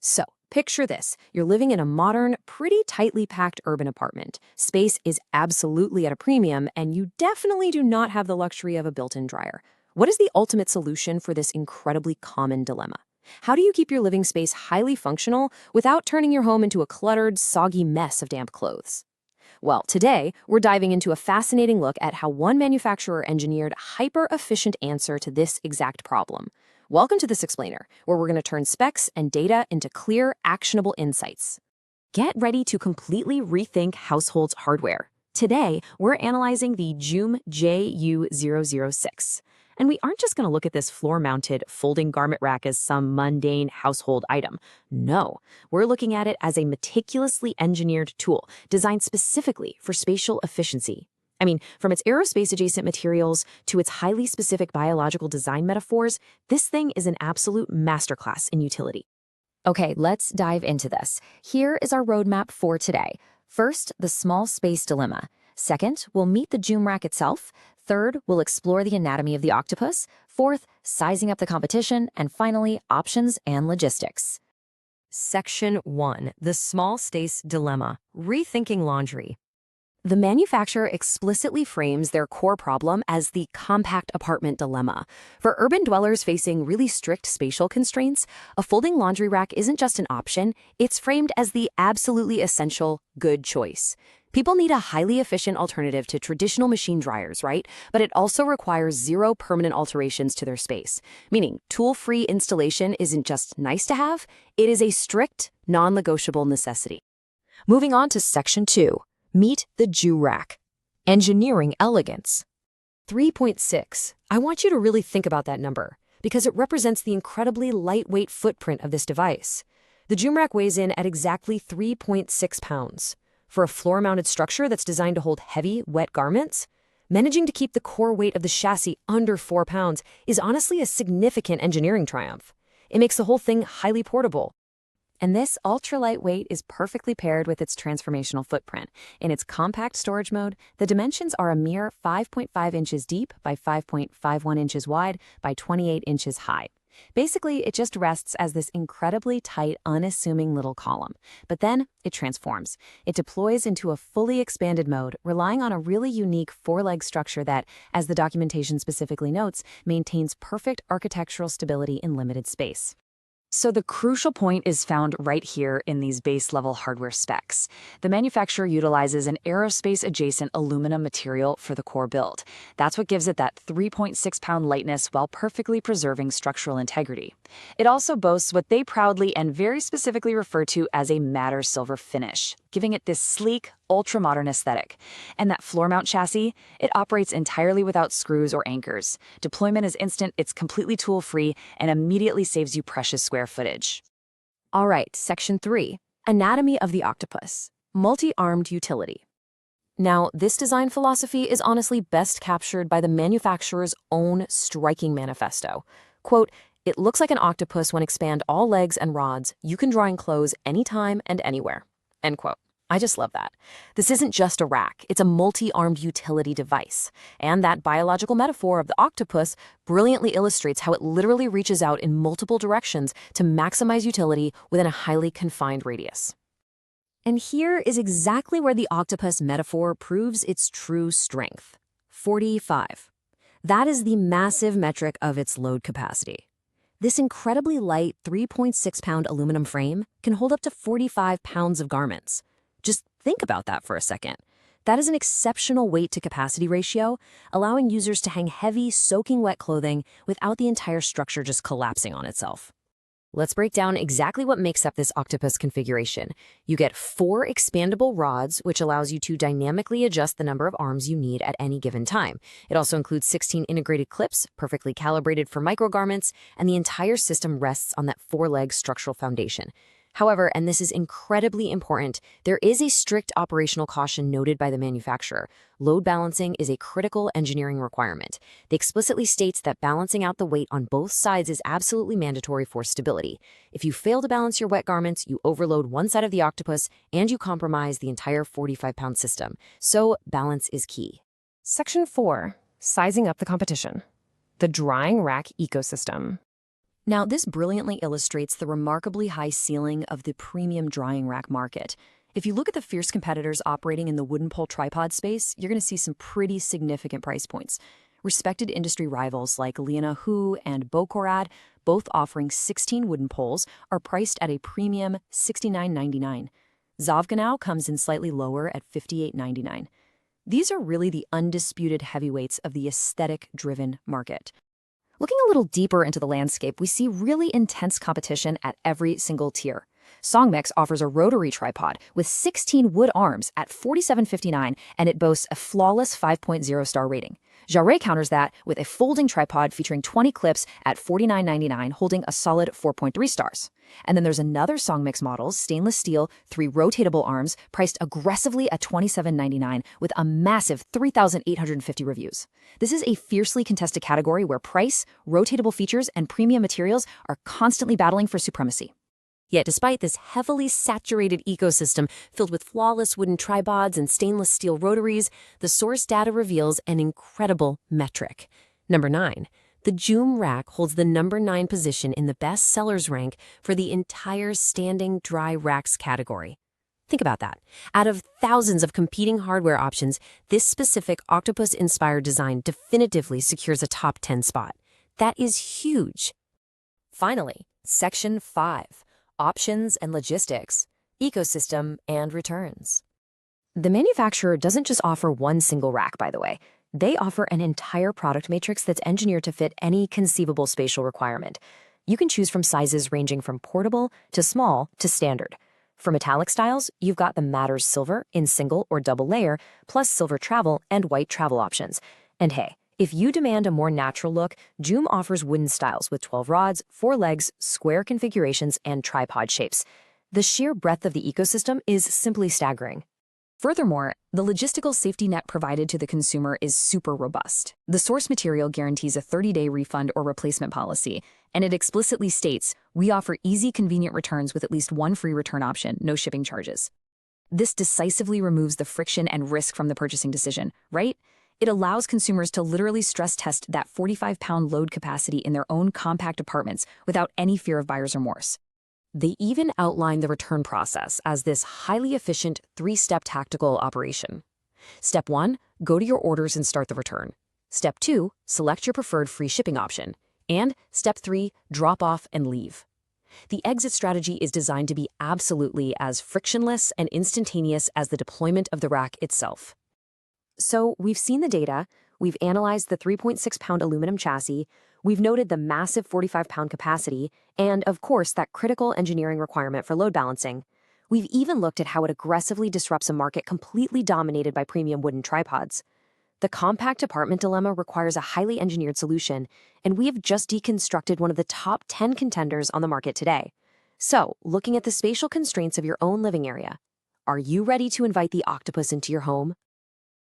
So, picture this. You're living in a modern, pretty tightly packed urban apartment. Space is absolutely at a premium, and you definitely do not have the luxury of a built-in dryer. What is the ultimate solution for this incredibly common dilemma? How do you keep your living space highly functional without turning your home into a cluttered, soggy mess of damp clothes? Well, today, we're diving into a fascinating look at how one manufacturer engineered a hyper-efficient answer to this exact problem. Welcome to This Explainer, where we're going to turn specs and data into clear, actionable insights. Get ready to completely rethink household hardware. Today, we're analyzing the JOOM JU006. And we aren't just going to look at this floor-mounted folding garment rack as some mundane household item. No, we're looking at it as a meticulously engineered tool designed specifically for spatial efficiency. I mean, from its aerospace-adjacent materials to its highly specific biological design metaphors, this thing is an absolute masterclass in utility. Okay, let's dive into this. Here is our roadmap for today. First, the small space dilemma. Second, we'll meet the JOOM rack itself. Third, we'll explore the anatomy of the octopus. Fourth, sizing up the competition. And finally, options and logistics. Section 1. The small space dilemma. Rethinking laundry. The manufacturer explicitly frames their core problem as the compact apartment dilemma. For urban dwellers facing really strict spatial constraints, a folding laundry rack isn't just an option, it's framed as the absolutely essential good choice. People need a highly efficient alternative to traditional machine dryers, right? But it also requires zero permanent alterations to their space, meaning tool-free installation isn't just nice to have, it is a strict, non-negotiable necessity. Moving on to Section 2. Meet the JOOM rack. Engineering elegance. 3.6. I want you to really think about that number, because it represents the incredibly lightweight footprint of this device. The JOOM rack weighs in at exactly 3.6 pounds. For a floor-mounted structure that's designed to hold heavy, wet garments, managing to keep the core weight of the chassis under 4 pounds is honestly a significant engineering triumph. It makes the whole thing highly portable. And this ultralight weight is perfectly paired with its transformational footprint. In its compact storage mode, the dimensions are a mere 5.5 inches deep by 5.51 inches wide by 28 inches high. Basically, it just rests as this incredibly tight, unassuming little column. But then, it transforms. It deploys into a fully expanded mode, relying on a really unique four-leg structure that, as the documentation specifically notes, maintains perfect architectural stability in limited space. So the crucial point is found right here in these base-level hardware specs. The manufacturer utilizes an aerospace-adjacent aluminum material for the core build. That's what gives it that 3.6-pound lightness while perfectly preserving structural integrity. It also boasts what they proudly and very specifically refer to as a matte silver finish, giving it this sleek, ultra-modern aesthetic. And that floor-mount chassis, it operates entirely without screws or anchors. Deployment is instant, it's completely tool-free, and immediately saves you precious square footage. All right, Section 3. Anatomy of the octopus. Multi-armed utility. Now, this design philosophy is honestly best captured by the manufacturer's own striking manifesto. Quote, "It looks like an octopus when expand all legs and rods. You can dry and close anytime and anywhere." End quote. I just love that. This isn't just a rack, it's a multi-armed utility device. And that biological metaphor of the octopus brilliantly illustrates how it literally reaches out in multiple directions to maximize utility within a highly confined radius. And here is exactly where the octopus metaphor proves its true strength. 45. That is the massive metric of its load capacity. This incredibly light 3.6-pound aluminum frame can hold up to 45 pounds of garments. Just think about that for a second. That is an exceptional weight-to-capacity ratio, allowing users to hang heavy, soaking wet clothing without the entire structure just collapsing on itself. Let's break down exactly what makes up this octopus configuration. You get 4 expandable rods, which allows you to dynamically adjust the number of arms you need at any given time. It also includes 16 integrated clips, perfectly calibrated for microgarments, and the entire system rests on that 4-leg structural foundation. However, and this is incredibly important, there is a strict operational caution noted by the manufacturer. Load balancing is a critical engineering requirement. They explicitly states that balancing out the weight on both sides is absolutely mandatory for stability. If you fail to balance your wet garments, you overload one side of the octopus and you compromise the entire 45-pound system. So balance is key. Section 4. Sizing up the competition. The drying rack ecosystem. Now, this brilliantly illustrates the remarkably high ceiling of the premium drying rack market. If you look at the fierce competitors operating in the wooden pole tripod space, you're going to see some pretty significant price points. Respected industry rivals like Liana Hu and Bocorad, both offering 16 wooden poles, are priced at a premium $69.99. Zavganau comes in slightly lower at $58.99. These are really the undisputed heavyweights of the aesthetic-driven market. Looking a little deeper into the landscape, we see really intense competition at every single tier. Songmix offers a rotary tripod with 16 wood arms at $47.59, and it boasts a flawless 5.0 star rating. Jarret counters that with a folding tripod featuring 20 clips at $49.99, holding a solid 4.3 stars. And then there's another Songmix model, stainless steel, 3 rotatable arms, priced aggressively at $27.99 with a massive 3,850 reviews. This is a fiercely contested category where price, rotatable features, and premium materials are constantly battling for supremacy. Yet despite this heavily saturated ecosystem filled with flawless wooden tripods and stainless steel rotaries, the source data reveals an incredible metric. Number 9. The JOOM rack holds the number 9 position in the best sellers rank for the entire standing dry racks category. Think about that. Out of thousands of competing hardware options, this specific octopus-inspired design definitively secures a top 10 spot. That is huge. Finally, Section 5. Options and logistics, ecosystem, and returns. The manufacturer doesn't just offer one single rack, by the way. They offer an entire product matrix that's engineered to fit any conceivable spatial requirement. You can choose from sizes ranging from portable to small to standard. For metallic styles, you've got the Matters Silver in single or double layer, plus silver travel and white travel options. And hey, if you demand a more natural look, JOOM offers wooden styles with 12 rods, 4 legs, square configurations, and tripod shapes. The sheer breadth of the ecosystem is simply staggering. Furthermore, the logistical safety net provided to the consumer is super robust. The source material guarantees a 30-day refund or replacement policy, and it explicitly states, "We offer easy, convenient returns with at least one free return option, no shipping charges." This decisively removes the friction and risk from the purchasing decision, right? It allows consumers to literally stress test that 45-pound load capacity in their own compact apartments without any fear of buyer's remorse. They even outline the return process as this highly efficient 3-step tactical operation. Step 1, go to your orders and start the return. Step 2, select your preferred free shipping option. And Step 3, drop off and leave. The exit strategy is designed to be absolutely as frictionless and instantaneous as the deployment of the rack itself. So we've seen the data, we've analyzed the 3.6-pound aluminum chassis, we've noted the massive 45-pound capacity, and of course that critical engineering requirement for load balancing. We've even looked at how it aggressively disrupts a market completely dominated by premium wooden tripods. The compact apartment dilemma requires a highly engineered solution, and we have just deconstructed one of the top 10 contenders on the market today. So, looking at the spatial constraints of your own living area, are you ready to invite the octopus into your home?